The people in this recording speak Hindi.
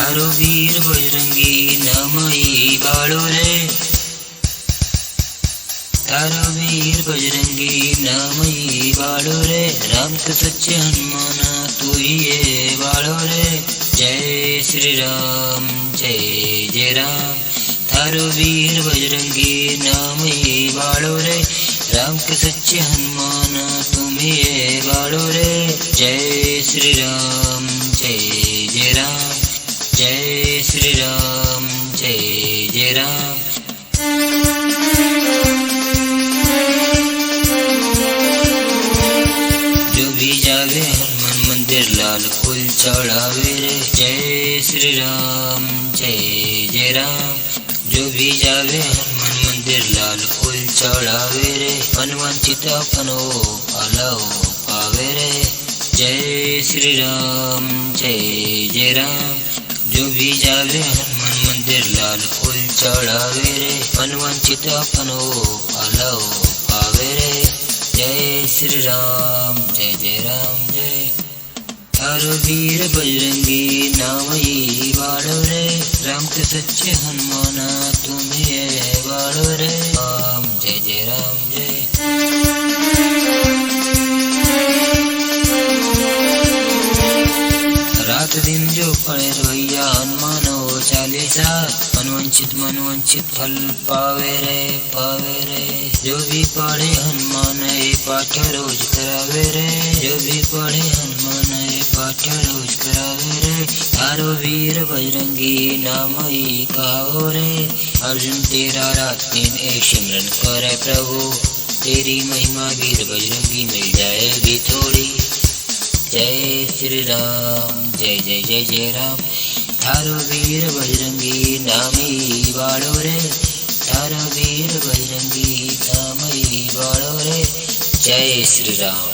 थारो वीर बजरंगी नामई बाड़ो रे, थारो वीर बजरंगी नामई बाड़ो रे, राम के सच्चे हनुमान तू ही है बाड़ो रे। जय श्री राम जय जय राम, थारो वीर बजरंगी नामई बाड़ो रे, राम के सच्चे हनुमान तुम ही है बाड़ो रे। जय श्री राम जय जय राम, जय श्री राम जय जय राम। जो भी जावे हनुमान मंदिर लाल फूल चढ़ावे रे। जय श्री राम जय जय राम, जो भी जावे हनुमान मंदिर लाल फूल चढ़ावे रे, मनवांछित अपनो फलो पावे रे। जय श्री राम जय जय राम, जो भी जावे हनुमान मंदिर लाल फूल चढ़ावे रे, मनवांछित अपनो फलो पावे रे। जय श्री राम जय जय राम जय, थारो वीर बजरंगी नामई बाड़ो रे, राम के सच्चे हनुमाना तुम्हें है बाड़ो रे। राम जय जय राम जय। रात दिन जो पढ़े रोइया हनुमान हो चालीसा, मनवंचित फल पावे रे। जो भी पढ़े हनुमान ये पाठ रोज करावे रे, जो भी पढ़े हनुमान ये पाठ रोज करावे रे। थारो वीर बजरंगी नामई कहो रे, अर्जुन तेरा रात दिन एक सिमरन करे प्रभु, तेरी महिमा वीर बजरंगी मिल जाएगी थोड़ी। जय श्री राम जय जय जय जय राम, थारो वीर बजरंगी नामई बाड़ो रे, थारो वीर बजरंगी नामई बाड़ो रे। जय श्री राम।